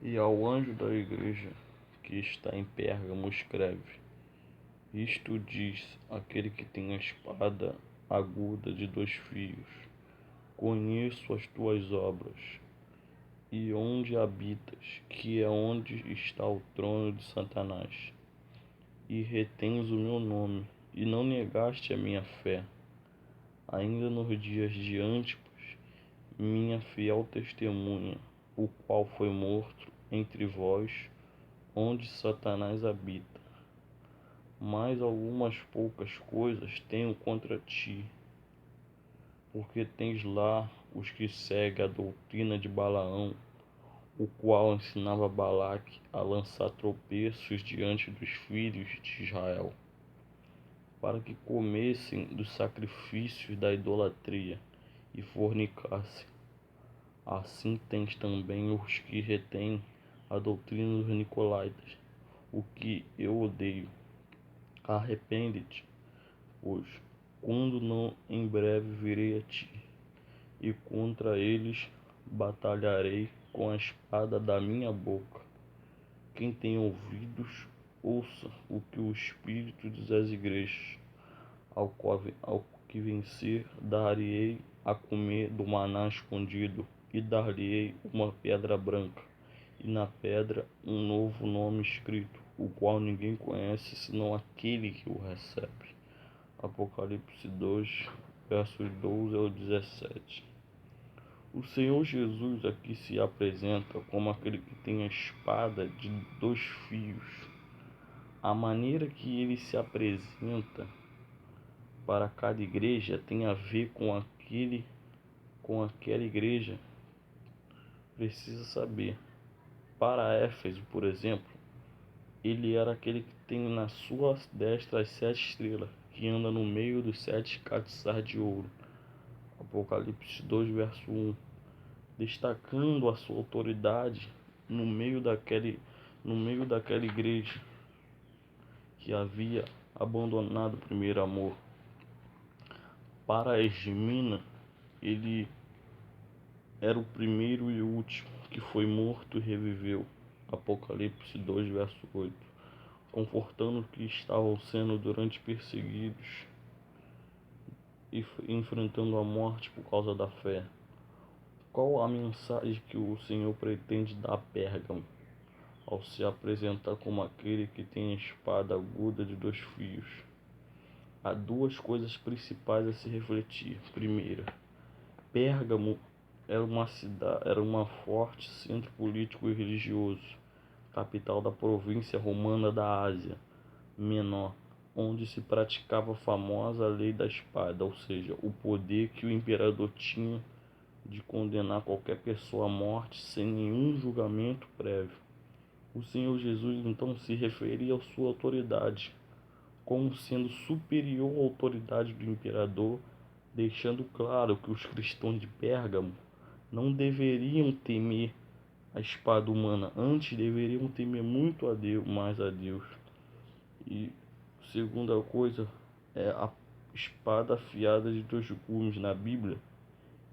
E ao anjo da igreja que está em Pérgamo escreve: Isto diz aquele que tem a espada aguda de 2 fios. Conheço as tuas obras, e onde habitas, que é onde está o trono de Satanás, e retens o meu nome, e não negaste a minha fé, ainda nos dias de Antipas, minha fiel testemunha, o qual foi morto entre vós, onde Satanás habita. Mas algumas poucas coisas tenho contra ti, porque tens lá os que seguem a doutrina de Balaão, o qual ensinava Balaque a lançar tropeços diante dos filhos de Israel, para que comessem dos sacrifícios da idolatria e fornicassem. Assim tens também os que retêm a doutrina dos nicolaítas, o que eu odeio. Arrepende-te, pois, quando não em breve virei a ti, e contra eles batalharei com a espada da minha boca. Quem tem ouvidos, ouça o que o Espírito diz às igrejas. Ao que vencer, dar-lhe-ei a comer do maná escondido, e dar-lhe-ei uma pedra branca, e na pedra um novo nome escrito, o qual ninguém conhece senão aquele que o recebe. Apocalipse 2, versos 12 ao 17. O Senhor Jesus aqui se apresenta como aquele que tem a espada de 2 fios. A maneira que ele se apresenta para cada igreja tem a ver com aquela igreja. Precisa saber. Para Éfeso, por exemplo, ele era aquele que tem na sua destra as 7 estrelas, que anda no meio dos 7 castiçais de ouro. Apocalipse 2, verso 1. Destacando a sua autoridade no meio daquela igreja que havia abandonado o primeiro amor. Para Esmina, ele era o primeiro e último que foi morto e reviveu. Apocalipse 2, verso 8. Confortando os que estavam sendo durante perseguidos e enfrentando a morte por causa da fé. Qual a mensagem que o Senhor pretende dar a Pérgamo ao se apresentar como aquele que tem a espada aguda de 2 fios? Há 2 coisas principais a se refletir. Primeira, Pérgamo era uma forte centro político e religioso, capital da província romana da Ásia Menor, onde se praticava a famosa lei da espada, ou seja, o poder que o imperador tinha de condenar qualquer pessoa à morte sem nenhum julgamento prévio. O Senhor Jesus então se referia à sua autoridade, como sendo superior à autoridade do imperador, deixando claro que os cristãos de Pérgamo não deveriam temer a espada humana, antes deveriam temer muito a Deus, mais a Deus. E segunda coisa é a espada afiada de 2 gumes na Bíblia.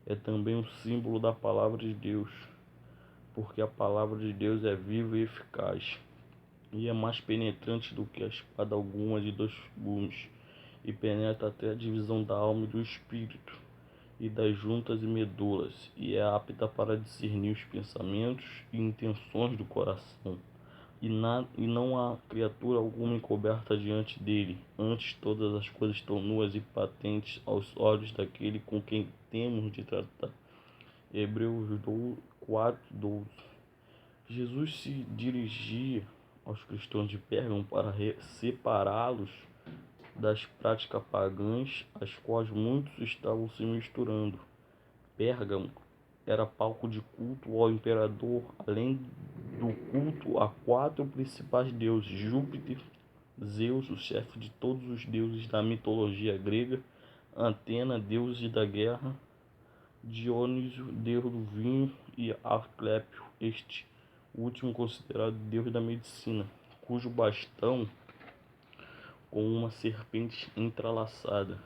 É também um símbolo da palavra de Deus, porque a palavra de Deus é viva e eficaz, e é mais penetrante do que a espada alguma de 2 gumes, e penetra até a divisão da alma e do espírito, e das juntas e medulas, e é apta para discernir os pensamentos e intenções do coração. E não há criatura alguma encoberta diante dele, antes todas as coisas estão nuas e patentes aos olhos daquele com quem temos de tratar. Hebreus 4:12. Jesus se dirigia aos cristãos de Pérgamo para separá-los das práticas pagãs às quais muitos estavam se misturando. Pérgamo era palco de culto ao imperador, além do culto a 4 principais deuses: Júpiter, Zeus, o chefe de todos os deuses da mitologia grega, Atena, deus da guerra, Dionísio, deus do vinho, e Asclépio, este último considerado deus da medicina, cujo bastão com uma serpente entrelaçada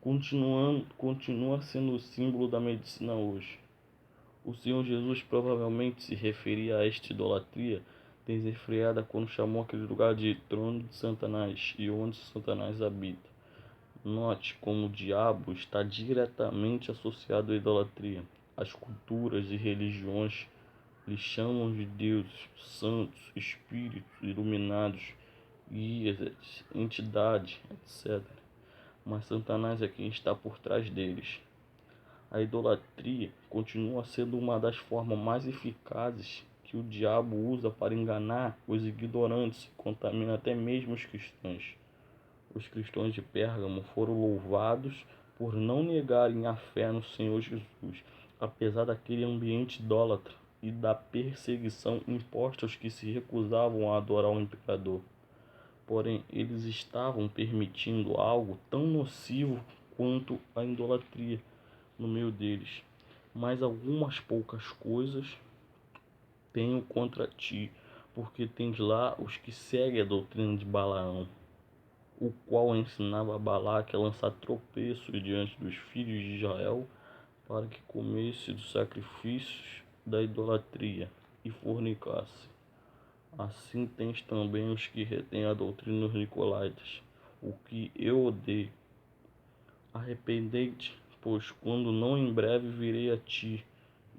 continua sendo o símbolo da medicina hoje. O Senhor Jesus provavelmente se referia a esta idolatria desenfreada quando chamou aquele lugar de trono de Satanás e onde Satanás habita. Note como o diabo está diretamente associado à idolatria. As culturas e religiões lhe chamam de deuses, santos, espíritos iluminados, guias, entidades, etc. Mas Satanás é quem está por trás deles. A idolatria continua sendo uma das formas mais eficazes que o diabo usa para enganar os ignorantes e contaminar até mesmo os cristãos. Os cristãos de Pérgamo foram louvados por não negarem a fé no Senhor Jesus, apesar daquele ambiente idólatra e da perseguição imposta aos que se recusavam a adorar o imperador. Porém, eles estavam permitindo algo tão nocivo quanto a idolatria no meio deles. Mas algumas poucas coisas tenho contra ti, porque tens lá os que seguem a doutrina de Balaão, o qual ensinava a Balaque a lançar tropeços diante dos filhos de Israel, para que comesse dos sacrifícios da idolatria e fornicasse. Assim tens também os que retêm a doutrina dos nicolaítas, o que eu odeio. Arrependei-te, pois quando não em breve virei a ti,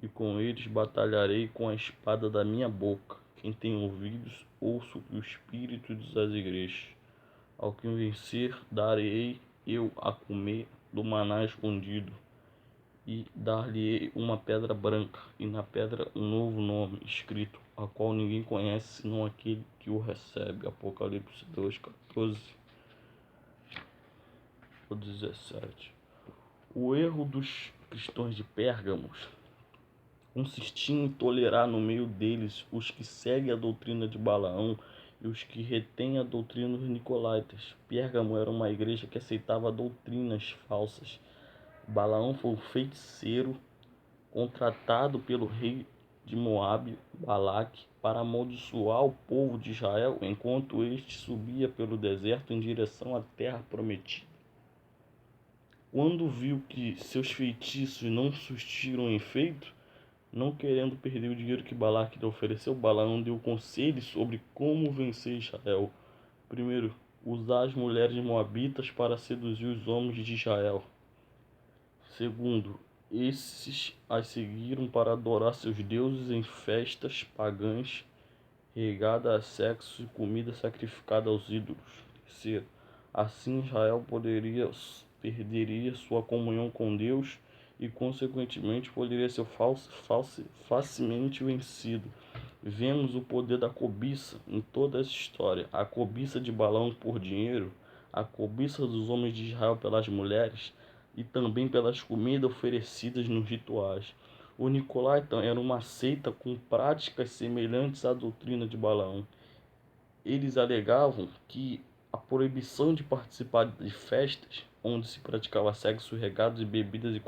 e com eles batalharei com a espada da minha boca. Quem tem ouvidos, ouça o que o Espírito diz às igrejas. Ao que vencer, darei eu a comer do maná escondido, e dar-lhe-ei uma pedra branca, e na pedra um novo nome escrito, a qual ninguém conhece senão aquele que o recebe. Apocalipse 2, 14 ou 17. O erro dos cristãos de Pérgamos consistia em tolerar no meio deles os que seguem a doutrina de Balaão e os que retêm a doutrina dos nicolaítas. Pérgamo era uma igreja que aceitava doutrinas falsas. Balaão foi um feiticeiro contratado pelo rei de Moabe, Balaque, para amaldiçoar o povo de Israel enquanto este subia pelo deserto em direção à terra prometida. Quando viu que seus feitiços não surtiram efeito, não querendo perder o dinheiro que Balaque lhe ofereceu, Balaão deu conselhos sobre como vencer Israel. Primeiro, usar as mulheres moabitas para seduzir os homens de Israel. Segundo, esses as seguiram para adorar seus deuses em festas pagãs, regada a sexo e comida sacrificada aos ídolos. Terceiro, assim Israel perderia sua comunhão com Deus e, consequentemente, poderia ser facilmente vencido. Vemos o poder da cobiça em toda essa história. A cobiça de Balaão por dinheiro, a cobiça dos homens de Israel pelas mulheres e também pelas comidas oferecidas nos rituais. O Nicolaita era uma seita com práticas semelhantes à doutrina de Balaão. Eles alegavam que a proibição de participar de festas onde se praticava sexo regado de bebidas e